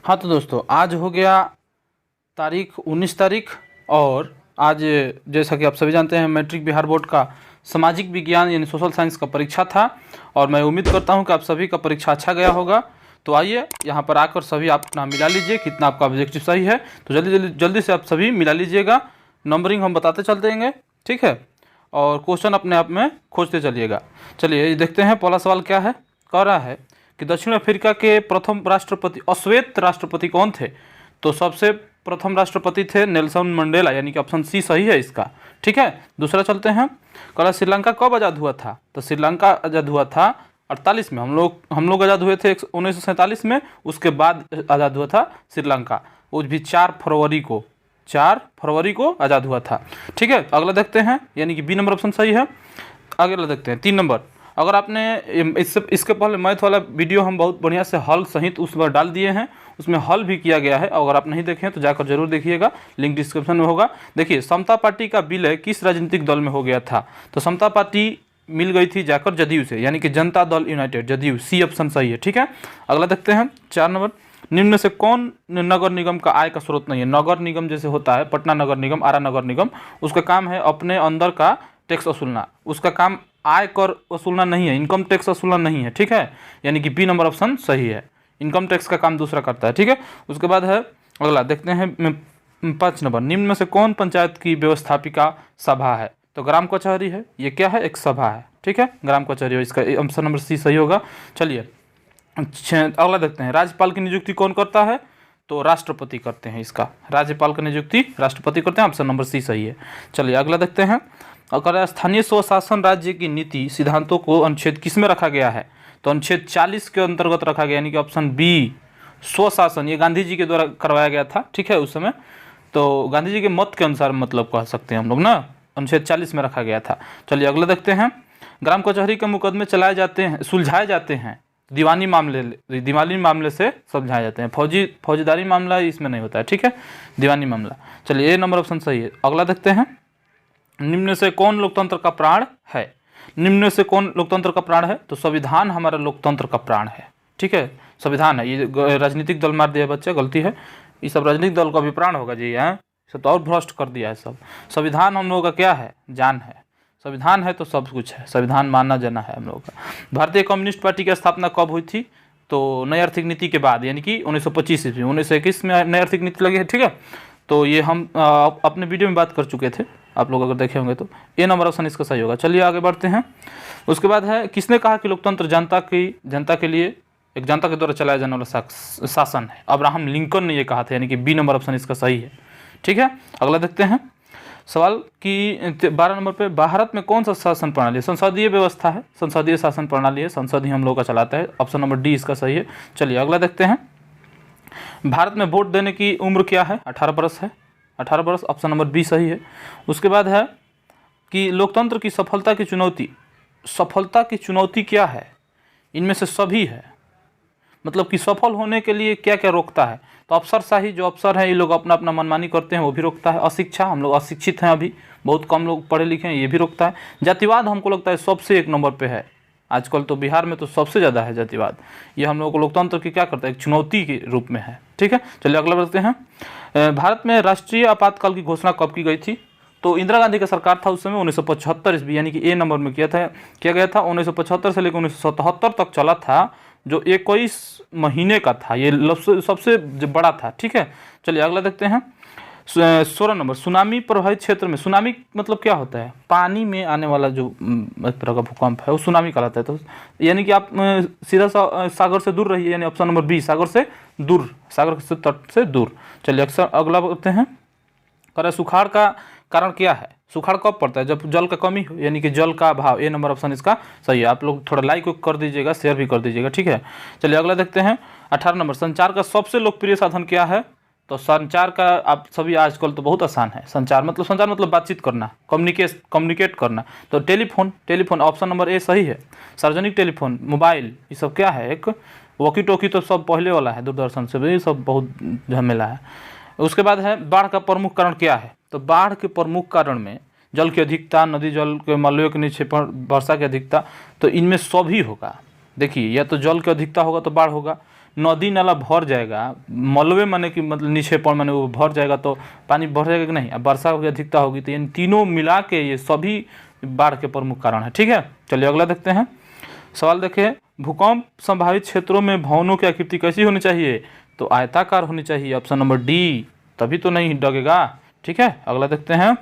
हाँ तो दोस्तों, आज हो गया तारीख 19 तारीख। और आज जैसा कि आप सभी जानते हैं, मैट्रिक बिहार बोर्ड का सामाजिक विज्ञान यानी सोशल साइंस का परीक्षा था। और मैं उम्मीद करता हूं कि आप सभी का परीक्षा अच्छा गया होगा। तो आइए यहाँ पर आकर सभी आप अपना मिला लीजिए कितना आपका ऑब्जेक्टिव सही है। तो जल्दी से आप सभी मिला लीजिएगा। नंबरिंग हम बताते चलते हैं, ठीक है। और क्वेश्चन अपने आप में खोजते चलिएगा। चलिए देखते हैं पहला सवाल क्या है। कह रहा है कि दक्षिण अफ्रीका के प्रथम राष्ट्रपति अश्वेत राष्ट्रपति कौन थे। तो सबसे प्रथम राष्ट्रपति थे नेल्सन मंडेला, यानी कि ऑप्शन सी सही है इसका, ठीक है। दूसरा चलते हैं। कह श्रीलंका कब आज़ाद हुआ था। तो श्रीलंका आज़ाद हुआ था 48 में। हम लोग आज़ाद हुए थे 1947 में। उसके बाद आज़ाद हुआ था श्रीलंका, वो भी 4 फरवरी को आज़ाद हुआ था, ठीक है। अगला देखते हैं, यानी कि बी नंबर ऑप्शन सही है। अगला देखते हैं 3 नंबर। अगर आपने इसके पहले मैथ वाला वीडियो हम बहुत बढ़िया से हल सहित उस पर डाल दिए हैं, उसमें हल भी किया गया है। अगर आप नहीं देखें तो जाकर जरूर देखिएगा, लिंक डिस्क्रिप्शन में होगा। देखिए, समता पार्टी का विलय किस राजनीतिक दल में हो गया था। तो समता पार्टी मिल गई थी जाकर जदयू से, यानी कि Janata Dal United, JDU, C option सही है, ठीक है। अगला देखते हैं 4 नंबर। निम्न में से कौन नगर निगम का आय का स्रोत नहीं है। नगर निगम जैसे होता है पटना नगर निगम, आरा नगर निगम, उसका काम है अपने अंदर का टैक्स वसूलना। उसका काम आय कर वसूलना नहीं है, इनकम टैक्स वसूलना नहीं है, ठीक है। यानी कि बी नंबर ऑप्शन सही है। इनकम टैक्स का काम दूसरा करता है, ठीक है। उसके बाद है अगला देखते हैं 5 नंबर। निम्न में से कौन पंचायत की व्यवस्थापिका सभा है। तो ग्राम कचहरी है। ये क्या है, एक सभा है, ठीक है, ग्राम कचहरी। इसका ऑप्शन नंबर सी सही होगा। चलिए अगला देखते हैं। राज्यपाल की नियुक्ति कौन करता है। तो राष्ट्रपति करते हैं इसका, राज्यपाल की नियुक्ति राष्ट्रपति करते हैं। ऑप्शन नंबर सी सही है। चलिए अगला देखते हैं। अगर स्थानीय स्वशासन राज्य की नीति सिद्धांतों को अनुच्छेद किस में रखा गया है। तो अनुच्छेद 40 के अंतर्गत रखा गया, यानी कि ऑप्शन बी स्वशासन। ये गांधी जी के द्वारा करवाया गया था, ठीक है, उस समय। तो गांधी जी के मत के अनुसार मतलब कह सकते हैं हम लोग ना, अनुच्छेद 40 में रखा गया था। चलिए अगला देखते हैं। ग्राम कचहरी के मुकदमे चलाए जाते हैं, सुलझाए जाते हैं दीवानी मामले से सुलझाए जाते हैं। फौजीदारी मामला इसमें नहीं होता है, ठीक है, दीवानी मामला। चलिए ए नंबर ऑप्शन सही है। अगला देखते हैं। निम्न से कौन लोकतंत्र का प्राण है। निम्न से कौन लोकतंत्र का प्राण है। तो संविधान हमारा लोकतंत्र का प्राण है, ठीक है, संविधान है। ये राजनीतिक दल मार दिया बच्चे, गलती है। ये सब राजनीतिक दल का भी प्राण होगा जी, है सब तो और भ्रष्ट कर दिया है सब। संविधान हम लोगों का क्या है, जान है। संविधान है तो सब कुछ है, संविधान मानना जाना है हम लोगों का। भारतीय कम्युनिस्ट पार्टी की स्थापना कब हुई थी। तो नई आर्थिक नीति के बाद, यानी कि 1925 ईस्वी। 1921 में नई आर्थिक नीति लगी है, ठीक है। तो ये हम अपने वीडियो में बात कर चुके थे, आप लोग अगर देखे होंगे तो। ए नंबर ऑप्शन इसका सही होगा। चलिए आगे बढ़ते हैं। उसके बाद है, किसने कहा कि लोकतंत्र जनता के लिए एक जनता के द्वारा चलाया जाने वाला शासन है। अब्राहम लिंकन ने ये कहा था, यानी कि बी नंबर ऑप्शन इसका सही है, ठीक है। अगला देखते हैं सवाल कि 12 नंबर पे, भारत में कौन सा शासन प्रणाली है। संसदीय व्यवस्था है, संसदीय शासन प्रणाली है, संसद ही हम लोग का चलाता है। ऑप्शन नंबर डी इसका सही है। चलिए अगला देखते हैं। भारत में वोट देने की उम्र क्या है। 18 वर्ष है, 18 वर्ष। ऑप्शन नंबर बी सही है। उसके बाद है कि लोकतंत्र की सफलता की चुनौती क्या है। इनमें से सभी है, मतलब कि सफल होने के लिए क्या क्या रोकता है। तो अफसरशाही, जो अफसर हैं ये लोग अपना अपना मनमानी करते हैं, वो भी रोकता है। अशिक्षा, हम लोग अशिक्षित हैं, अभी बहुत कम लोग पढ़े लिखे हैं, ये भी रोकता है। जातिवाद हमको लगता है सबसे 1 नंबर पे है आजकल, तो बिहार में तो सबसे ज़्यादा है जातिवाद। ये हम लोगों को लोकतंत्र की क्या करता है, एक चुनौती के रूप में है, ठीक है। चलिए अगला बढ़ते हैं। भारत में राष्ट्रीय आपातकाल की घोषणा कब की गई थी। तो इंदिरा गांधी का सरकार था उस समय, 1975 ईस्वी, यानी कि ए नंबर में किया गया था। 1975 से लेकर 1977 तक चला था, जो 21 महीने का था। ये सबसे बड़ा था, ठीक है। चलिए अगला देखते हैं। 16 नंबर। सुनामी प्रभावित क्षेत्र में, सुनामी मतलब क्या होता है, पानी में आने वाला जो तरह का भूकंप है वो सुनामी कहलाता है। तो यानी कि आप सीधा सागर से दूर रहिए, यानी ऑप्शन नंबर बी, सागर से दूर, सागर से तट से दूर। चलिए अगला बढ़ते हैं। कर सुखाड़ का कारण क्या है। सुखाड़ कब पड़ता है, जब जल का कमी हो, यानी कि जल का अभाव। ए नंबर ऑप्शन इसका सही है। आप लोग थोड़ा लाइक कर दीजिएगा, शेयर भी कर दीजिएगा, ठीक है। चलिए अगला देखते हैं। 18 नंबर। संचार का सबसे लोकप्रिय साधन क्या है। तो संचार का आप सभी आजकल तो बहुत आसान है। संचार मतलब बातचीत करना, कम्युनिकेट करना। तो टेलीफोन ऑप्शन नंबर ए सही है। सार्वजनिक टेलीफोन, मोबाइल, ये सब क्या है, एक वॉकी टॉकी तो सब पहले वाला है, दूरदर्शन से भी सब बहुत झमेला है। उसके बाद है, बाढ़ का प्रमुख कारण क्या है। तो बाढ़ के प्रमुख कारण में जल की अधिकता, नदी जल के मलबे के निक्षेपण, वर्षा की अधिकता। तो इनमें सभी होगा। देखिए, या तो जल की अधिकता होगा तो बाढ़ होगा, नदी नाला भर जाएगा, मलबे माने कि मतलब नीचेपन माने वो भर जाएगा तो पानी भर जाएगा कि नहीं, अब वर्षा की अधिकता होगी, तो इन तीनों मिला के ये सभी बाढ़ के प्रमुख कारण है। ठीक है, चलिए अगला देखते हैं। सवाल देखिए, भूकंप संभावित क्षेत्रों में भवनों की आकृति कैसी होनी चाहिए? तो आयताकार होनी चाहिए, ऑप्शन नंबर डी, तभी तो नहीं डगेगा। ठीक है, अगला देखते हैं।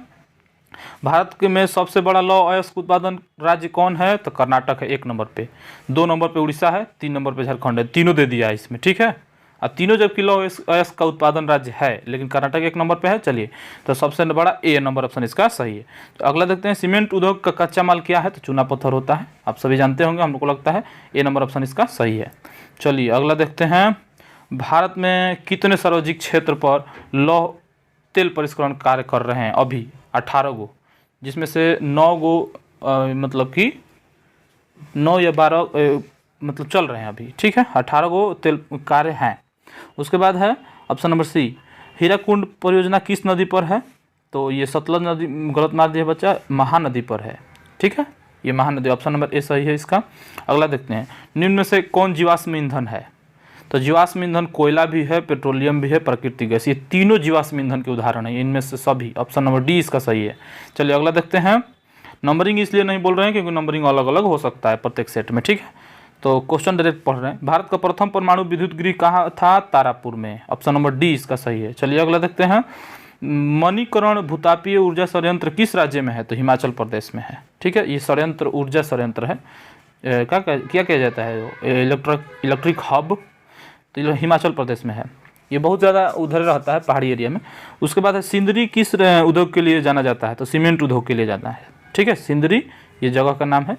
भारत के में सबसे बड़ा लौह अयस्क उत्पादन राज्य कौन है? तो कर्नाटक है 1 नंबर पे, 2 नंबर पे उड़ीसा है, 3 नंबर पे झारखंड है, तीनों दे दिया है इसमें। ठीक है, और तीनों जबकि लौह अयस्क का उत्पादन राज्य है, लेकिन कर्नाटक 1 नंबर पे है। चलिए, तो सबसे बड़ा ए नंबर ऑप्शन इसका सही है। तो अगला देखते हैं, सीमेंट उद्योग का कच्चा माल क्या है? तो चूना पत्थर होता है, आप सभी जानते होंगे, हमको लगता है ए नंबर ऑप्शन इसका सही है। चलिए अगला देखते हैं, भारत में कितने सार्वजनिक क्षेत्र पर लौह तेल परिष्करण कार्य कर रहे हैं अभी? 18 गो, जिसमें से 9 गो मतलब कि 9 या 12 मतलब चल रहे हैं अभी। ठीक है, 18 गो तेल कार्य हैं। उसके बाद है ऑप्शन नंबर सी, हीराकुंड परियोजना किस नदी पर है? तो ये सतलज नदी, गलत मार दिया बच्चा, महानदी पर है। ठीक है, ये महानदी, ऑप्शन नंबर ए सही है इसका। अगला देखते हैं, निम्न में से कौन जीवाश्म ईंधन है? तो जीवाश्म ईंधन कोयला भी है, पेट्रोलियम भी है, प्राकृतिक गैस, ये तीनों जीवाश्म ईंधन के उदाहरण है, इनमें से सभी, ऑप्शन नंबर डी इसका सही है। चलिए अगला देखते हैं। नंबरिंग इसलिए नहीं बोल रहे हैं क्योंकि नंबरिंग अलग अलग हो सकता है प्रत्येक सेट में। ठीक है, तो क्वेश्चन डायरेक्ट पढ़ रहे हैं। भारत का प्रथम परमाणु विद्युत गृह कहाँ था? तारापुर में, ऑप्शन नंबर डी इसका सही है। चलिए अगला देखते हैं, मणिकरण भूतापीय ऊर्जा संयंत्र किस राज्य में है? तो हिमाचल प्रदेश में है। ठीक है, ये संयंत्र ऊर्जा संयंत्र है, क्या किया जाता है, इलेक्ट्रिक हब, तो ये हिमाचल प्रदेश में है। ये बहुत ज़्यादा उधर रहता है पहाड़ी एरिया में। उसके बाद है, सिंदरी किस उद्योग के लिए जाना जाता है? तो सीमेंट उद्योग के लिए जाना है। ठीक है, सिंदरी ये जगह का नाम है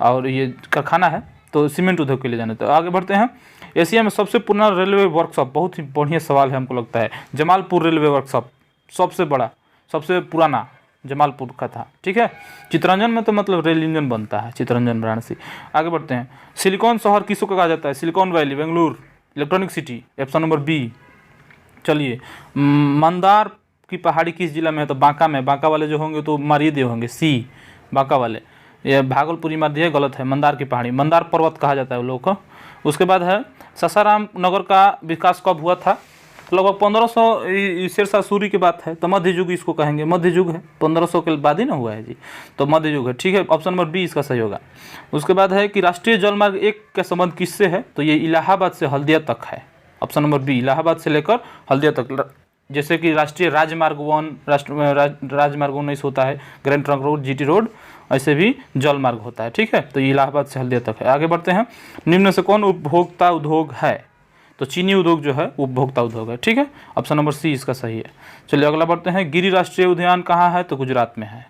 और ये कारखाना है, तो सीमेंट उद्योग के लिए जाना है। तो आगे बढ़ते हैं, एशिया में सबसे पुराना रेलवे वर्कशॉप, बहुत ही बढ़िया सवाल है हमको लगता है, जमालपुर रेलवे वर्कशॉप सबसे बड़ा, सबसे पुराना जमालपुर का था। ठीक है, चितरंजन में तो मतलब रेल इंजन बनता है, चितरंजन वाराणसी। आगे बढ़ते हैं, सिलिकॉन शहर किसको कहा जाता है? Silicon Valley, Bengaluru, Electronic City, option number B. चलिए, मंदार की पहाड़ी किस जिला में है? तो बांका में, बांका वाले जो होंगे तो मारिए दिए होंगे, सी बांका वाले, ये भागलपुरी मार दिए, गलत है, मंदार की पहाड़ी, मंदार पर्वत कहा जाता है उन लोगों को। उसके बाद है, सासाराम नगर का विकास कब हुआ था? लगभग 1500 शेरशाह सूरी की बात है, तो मध्य युग इसको कहेंगे, मध्य युग है, 1500 के बाद ही ना हुआ है जी, तो मध्य युग है। ठीक है, ऑप्शन नंबर बी इसका सही होगा। उसके बाद है कि राष्ट्रीय जलमार्ग 1 का संबंध किससे है? तो ये इलाहाबाद से हल्दिया तक है, ऑप्शन नंबर बी, इलाहाबाद से लेकर हल्दिया तक। जैसे कि राष्ट्रीय राजमार्ग 1, राजमार्ग 19 होता है, grand trunk road, GT road, ऐसे भी जल मार्ग होता है। ठीक है, तो ये इलाहाबाद से हल्दिया तक है। आगे बढ़ते हैं, निम्न से कौन उपभोक्ता उद्योग है? तो चीनी उद्योग जो है उपभोक्ता उद्योग है। ठीक है, ऑप्शन नंबर सी इसका सही है। चलिए अगला बढ़ते हैं, गिरि राष्ट्रीय उद्यान कहाँ है? तो गुजरात में है,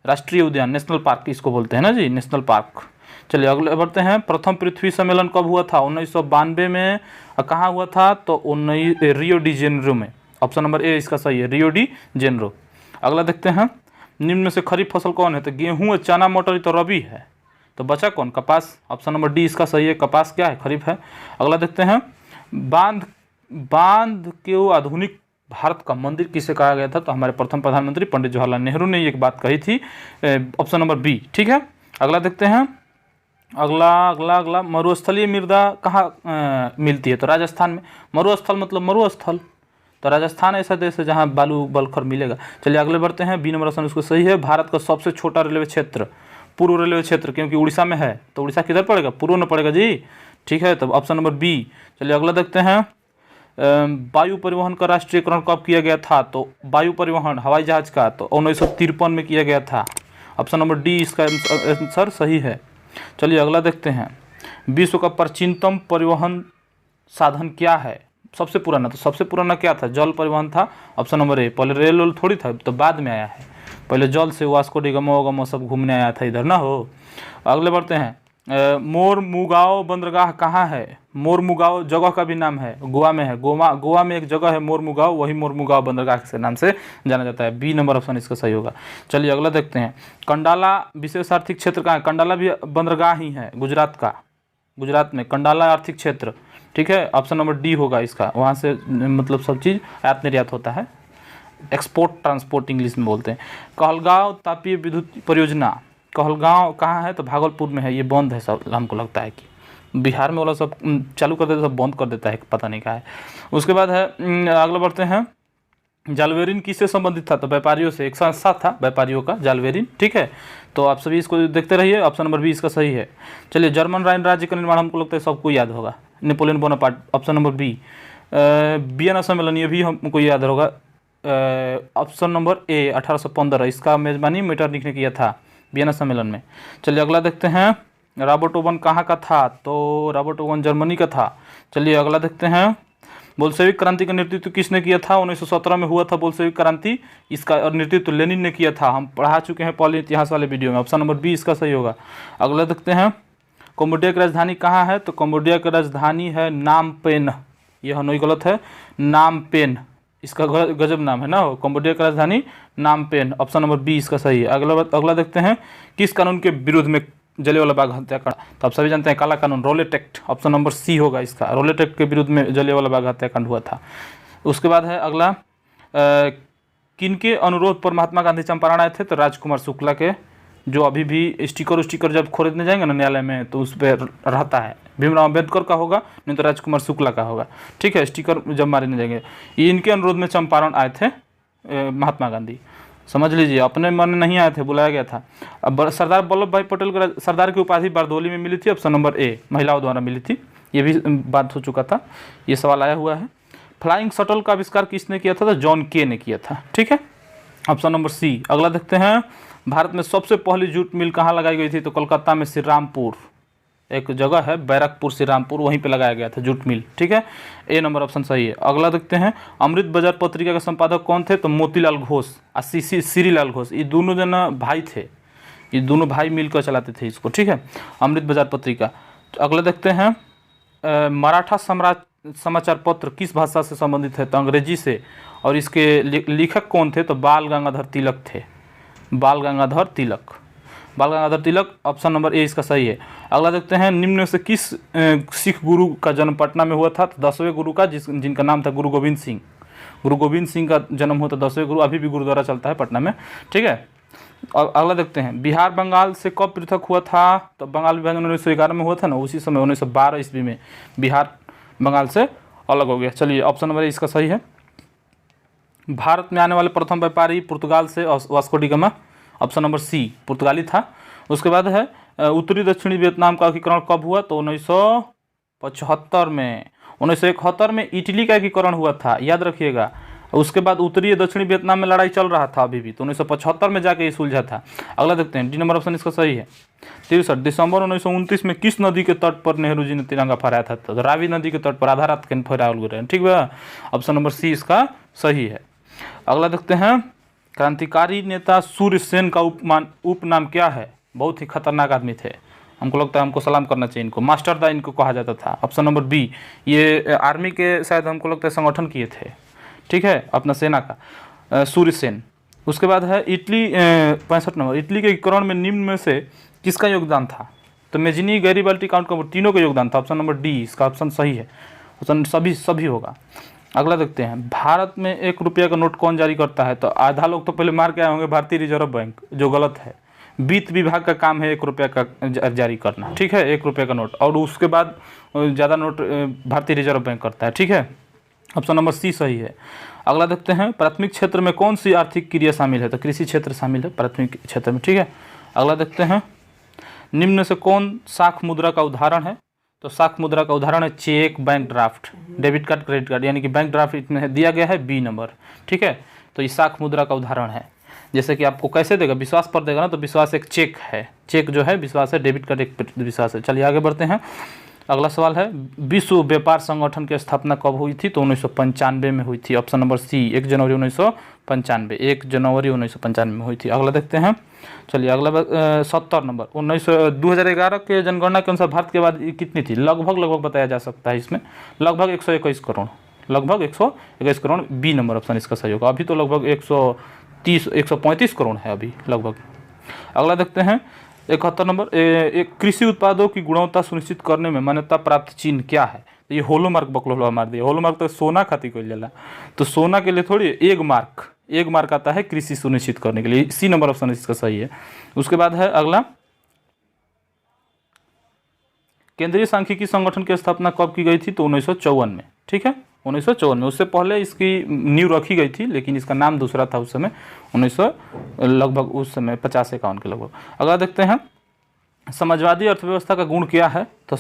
राष्ट्रीय उद्यान, नेशनल पार्क इसको बोलते हैं ना जी, नेशनल पार्क। चलिए अगले बढ़ते हैं, प्रथम पृथ्वी सम्मेलन कब हुआ था? 1992 में। कहाँ हुआ था? तो रियो डी जेनेरो में, ऑप्शन नंबर ए इसका सही है, रियो डी जेनेरो। अगला देखते हैं, निम्न में से खरीफ फसल कौन है? तो गेहूँ, चना, मटर, तो रबी है, तो बचा कौन? कपास, ऑप्शन नंबर डी इसका सही है, कपास क्या है? खरीफ है। अगला देखते हैं, बांध के आधुनिक भारत का मंदिर किसे कहा गया था? तो हमारे प्रथम प्रधानमंत्री पंडित जवाहरलाल नेहरू ने एक बात कही थी, ऑप्शन नंबर बी। ठीक है, अगला देखते हैं, अगला मरुस्थलीय मृदा कहाँ मिलती है? तो राजस्थान में। मरुस्थल मतलब मरुस्थल, तो राजस्थान ऐसा देश है जहाँ बालू बलखर मिलेगा। चलिए अगले बढ़ते हैं, बी नंबर ऑप्शन उसको सही है। भारत का सबसे छोटा रेलवे क्षेत्र, पूर्व रेलवे क्षेत्र, क्योंकि उड़ीसा में है, तो उड़ीसा किधर पड़ेगा? पूर्व में पड़ेगा जी। ठीक है, तब ऑप्शन नंबर बी। चलिए अगला देखते हैं, वायु परिवहन का राष्ट्रीयकरण कब किया गया था? तो वायु परिवहन हवाई जहाज का, तो 1953 में किया गया था, ऑप्शन नंबर डी इसका आंसर सही है। चलिए अगला देखते हैं, विश्व का प्राचीनतम परिवहन साधन क्या है? सबसे पुराना, तो सबसे पुराना क्या था? जल परिवहन था, ऑप्शन नंबर ए। पहले रेल थोड़ी था, तो बाद में आया है, पहले जल से वास्को डी गामा सब घूमने आया था इधर ना हो। अगले बढ़ते हैं, मोरमुगाओ बंदरगाह कहाँ है? मोरमुगाओ जगह का भी नाम है, गोवा में है, गोवा में एक जगह है मोरमुगाओ, वही मोरमुगाओ बंदरगाह के नाम से जाना जाता है, बी नंबर ऑप्शन इसका सही होगा। चलिए अगला देखते हैं, कंडाला विशेष आर्थिक क्षेत्र कहाँ है? कंडाला भी बंदरगाह ही है, गुजरात का, गुजरात में कंडाला आर्थिक क्षेत्र। ठीक है, ऑप्शन नंबर डी होगा इसका, वहाँ से मतलब सब चीज़ आयात निर्यात होता है, एक्सपोर्ट ट्रांसपोर्ट इंग्लिश में बोलते हैं। कहलगांव तापीय विद्युत परियोजना, कहलगांव कहाँ है? तो भागलपुर में है, ये बंद है सब, हमको लगता है कि बिहार में वाला सब चालू कर देता, सब बंद कर देता है, पता नहीं क्या है। उसके बाद है अगला बढ़ते हैं, जालवेरिन किससे संबंधित था? तो व्यापारियों से, एक संस्था था व्यापारियों का, जालवेरिन। ठीक है, तो आप सभी इसको देखते रहिए। ऑप्शन नंबर बी इसका सही है। चलिए, जर्मन राइन राज्य का निर्माण हमको लगता है सबको याद होगा, Napoleon Bonaparte. Option number B. Vienna सम्मेलन, ये भी हमको याद होगा। ऑप्शन नंबर ए 1815, इसका मेजबानी मेटरनिख ने किया था वियना सम्मेलन में। चलिए अगला देखते हैं, रॉबर्ट ओवन कहाँ का था? तो रॉबर्ट ओवन जर्मनी का था। चलिए अगला देखते हैं, बोल्शेविक क्रांति का नेतृत्व किसने किया था? 1917 में हुआ था बोल्शेविक क्रांति, इसका नेतृत्व लेनिन ने किया था। हम पढ़ा चुके हैं पहले इतिहास वाले वीडियो में। ऑप्शन नंबर बी इसका सही होगा। अगला देखते हैं, कंबोडिया की राजधानी कहाँ है? तो कंबोडिया की राजधानी है नामपेन। यह हनोई गलत है, नामपेन, इसका गजब नाम है ना, कंबोडिया की राजधानी नामपेन। ऑप्शन नंबर बी इसका सही है। अगला देखते हैं, किस कानून के विरुद्ध में जलियांवाला बाग हत्याकांड? तो आप सभी जानते हैं काला कानून, Rowlatt Act. Option number C होगा इसका, रोलेट एक्ट के विरुद्ध में जलियांवाला बाग हत्याकांड हुआ था। उसके बाद है अगला, किनके अनुरोध पर महात्मा गांधी चंपारण आए थे? तो राजकुमार शुक्ला के, जो अभी भी स्टिकर जब खरीदने जाएंगे ना न्यायालय में तो उस पर रहता है। भीमराव अम्बेडकर का होगा, नहीं तो राजकुमार शुक्ला का होगा। ठीक है, स्टिकर जब मारने जाएंगे, ये इनके अनुरोध में चंपारण आए थे महात्मा गांधी, समझ लीजिए, अपने मन नहीं आए थे, बुलाया गया था। अब सरदार वल्लभ भाई पटेल को सरदार की उपाधि बारदोली में मिली थी। ऑप्शन नंबर ए, महिलाओं द्वारा मिली थी, ये भी बात हो चुका था, ये सवाल आया हुआ है। फ्लाइंग शटल का आविष्कार किसने किया था? तो जॉन के ने किया था। ठीक है, ऑप्शन नंबर सी। अगला देखते हैं, भारत में सबसे पहली जूट मिल कहाँ लगाई गई थी? तो कोलकाता में श्री रामपुर, एक जगह है बैरकपुर श्री रामपुर, वहीं पे लगाया गया था जूट मिल। ठीक है, ए नंबर ऑप्शन सही है। अगला देखते हैं, अमृत बाजार पत्रिका के संपादक कौन थे? तो मोतीलाल घोष और श्रीलाल घोष, ये दोनों जना भाई थे, ये दोनों भाई मिलकर चलाते थे इसको। ठीक है, अमृत बाजार पत्रिका। अगला देखते हैं, मराठा समाचार पत्र किस भाषा से संबंधित है? तो अंग्रेजी से, और इसके लेखक कौन थे? तो बाल गंगाधर तिलक थे, बाल गंगाधर तिलक, बाल Gangadhar Tilak. Option number A इसका सही है। अगला देखते हैं, निम्न में से किस सिख गुरु का जन्म पटना में हुआ था? तो 10वें गुरु का, जिनका नाम था गुरु गोविंद सिंह। गुरु गोविंद सिंह का जन्म हुआ था 10वें गुरु, अभी भी गुरुद्वारा चलता है पटना में। ठीक है, और अगला देखते हैं, बिहार बंगाल से कब पृथक हुआ था? तो बंगाल विभाजन 1911 में हुआ था ना, उसी समय 1912 ईस्वी में बिहार बंगाल से अलग हो गया। चलिए ऑप्शन नंबर ए इसका सही है। भारत में आने वाले प्रथम व्यापारी पुर्तगाल से Vasco da Gama. Option number C, पुर्तगाली था। उसके बाद है, उत्तरी दक्षिणी वियतनाम का एकीकरण कब हुआ? तो 1975 में। 1971 में इटली का एकीकरण हुआ था, याद रखिएगा। उसके बाद उत्तरी दक्षिणी वियतनाम में लड़ाई चल रहा था अभी भी, तो 1975 में जाके ये सुलझा था। अगला देखते हैं, डी नंबर ऑप्शन इसका सही है। 63 दिसंबर 1929 में किस नदी के तट पर नेहरू जी ने तिरंगा फहराया था? तो रावी नदी के तट पर आधा रात के फहराया गया। ठीक है, ऑप्शन नंबर सी इसका सही है। अगला देखते हैं, क्रांतिकारी नेता सूर्य सेन का उपनाम क्या है? बहुत ही खतरनाक आदमी थे, हमको लगता है हमको सलाम करना चाहिए इनको, मास्टर दा इनको कहा जाता था। ऑप्शन नंबर बी, ये आर्मी के शायद हमको लगता है संगठन किए थे। ठीक है, अपना सेना का, सूर्य सेन। उसके बाद है इटली, 65 नंबर, इटली के एकीकरण में निम्न में से किसका योगदान था? तो मेजिनी, गैरिबाल्डी, काउंट कम्बोर, तीनों का योगदान था। ऑप्शन नंबर डी इसका ऑप्शन सही है, ऑप्शन सभी होगा। अगला देखते हैं, भारत में 1 रुपया का नोट कौन जारी करता है? तो आधा लोग तो पहले मार के आए होंगे भारतीय रिजर्व बैंक, जो गलत है। वित्त विभाग का काम है 1 रुपया का जारी करना। ठीक है, 1 रुपये का नोट, और उसके बाद ज़्यादा नोट भारतीय रिजर्व बैंक करता है। ठीक है, ऑप्शन नंबर सी सही है। अगला देखते हैं, प्राथमिक क्षेत्र में कौन सी आर्थिक क्रिया शामिल है? तो कृषि क्षेत्र शामिल है प्राथमिक क्षेत्र में। ठीक है, अगला देखते हैं, निम्न से कौन साख मुद्रा का उदाहरण है? तो साख मुद्रा का उदाहरण है cheque, bank draft, debit card, credit card, यानी कि बैंक ड्राफ्ट इसमें दिया गया है बी नंबर। ठीक है, तो ये साख मुद्रा का उदाहरण है। जैसे कि आपको कैसे देगा, विश्वास पर देगा ना, तो विश्वास एक चेक है, चेक जो है विश्वास है, डेबिट कार्ड एक विश्वास है। चलिए आगे बढ़ते हैं। अगला सवाल है, विश्व व्यापार संगठन की स्थापना कब हुई थी? तो 1995 में हुई थी। ऑप्शन नंबर सी, 1 जनवरी 1995, 1 जनवरी 1995 में हुई थी। अगला देखते हैं, चलिए अगला 70 नंबर, 2011 के जनगणना के अनुसार भारत की आबादी कितनी थी? लगभग बताया जा सकता है इसमें, लगभग 121 करोड़, लगभग 121 करोड़। बी नंबर ऑप्शन इसका सही होगा। अभी तो लगभग 135 करोड़ है अभी लगभग। अगला देखते हैं 71 नंबर, एक कृषि उत्पादों की गुणवत्ता सुनिश्चित करने में मान्यता प्राप्त चिन्ह क्या है? तो ये होलोमार्क बकलोला मार दिया। होलोमार्क तो सोना खातिर कोई लेला, तो सोना के लिए थोड़ी एक मार्क आता है कृषि सुनिश्चित करने के लिए। सी नंबर ऑप्शन इसका सही है। उसके बाद है अगला, केंद्रीय सांख्यिकी संगठन की स्थापना कब की गई थी? तो 1954 में। ठीक है, 1954 में। उससे पहले इसकी नींव रखी गई थी, लेकिन इसका नाम दूसरा था उस समय, 1900 लगभग उस समय 50-51 के लगभग। अगला देखते हैं, समाजवादी अर्थव्यवस्था का गुण क्या है? तो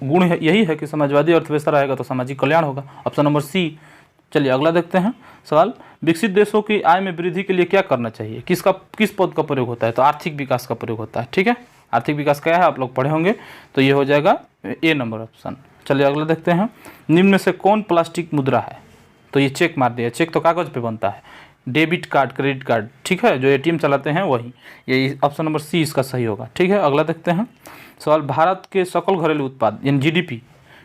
गुण यही है कि समाजवादी अर्थव्यवस्था रहेगा तो सामाजिक कल्याण होगा। Option number C. चलिए अगला देखते हैं सवाल, विकसित देशों की आय में वृद्धि के लिए क्या करना चाहिए? किस पद का प्रयोग होता है? तो आर्थिक विकास का प्रयोग होता है। ठीक है, आर्थिक विकास क्या है आप लोग पढ़े होंगे, तो ये हो जाएगा ए नंबर ऑप्शन। चलिए अगला देखते हैं, निम्न में से कौन प्लास्टिक मुद्रा है? तो ये चेक मार दिया, चेक तो कागज पे बनता है, डेबिट कार्ड, क्रेडिट कार्ड, ठीक है, जो एटीएम चलाते हैं वही, ये ऑप्शन नंबर सी इसका सही होगा। ठीक है, अगला देखते हैं सवाल, भारत के सकल घरेलू उत्पाद यानी जीडीपी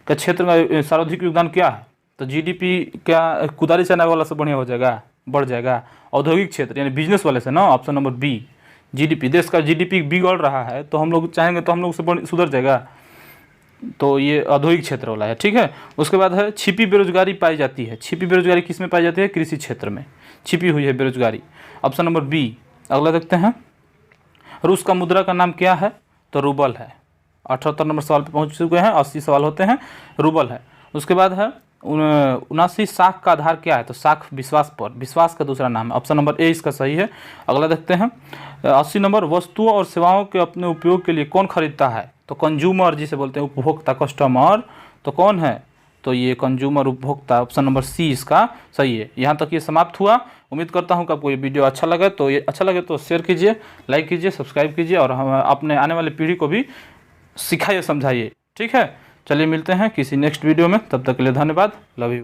का क्षेत्र में सर्वाधिक योगदान क्या है? तो जीडीपी क्या कुदारी चलाने वाला से बढ़िया हो जाएगा, बढ़ जाएगा? औद्योगिक क्षेत्र यानी बिजनेस वाले से ना, ऑप्शन नंबर बी। जीडीपी, देश का जीडीपी बिगड़ रहा है तो हम लोग चाहेंगे तो हम लोग से सुधर जाएगा, तो ये औद्योगिक क्षेत्र वाला है। ठीक है, उसके बाद है छिपी बेरोजगारी पाई जाती है। छिपी बेरोजगारी किस में पाई जाती है? कृषि क्षेत्र में छिपी हुई है बेरोजगारी, ऑप्शन नंबर बी। अगला देखते हैं, रूस का मुद्रा का नाम क्या है? तो रूबल है। 78 नंबर सवाल पे पहुंच चुके हैं, 80 सवाल होते हैं, रूबल है। उसके बाद है 79 साख का आधार क्या है? तो साख विश्वास पर, विश्वास का दूसरा नाम है, ऑप्शन नंबर ए इसका सही है। अगला देखते हैं 80 नंबर, वस्तुओं और सेवाओं के अपने उपयोग के लिए कौन खरीदता है? तो कंज्यूमर जिसे बोलते हैं, उपभोक्ता, कस्टमर, तो कौन है? तो ये कंज्यूमर, उपभोक्ता, ऑप्शन नंबर सी इसका सही है। यहाँ तक ये समाप्त हुआ। उम्मीद करता हूँ कि आपको ये वीडियो अच्छा लगे, तो ये अच्छा लगे तो शेयर कीजिए, लाइक कीजिए, सब्सक्राइब कीजिए और हम अपने आने वाले पीढ़ी को भी सिखाइए, समझाइए। ठीक है, चलिए मिलते हैं किसी नेक्स्ट वीडियो में, तब तक के लिए धन्यवाद, लव यू।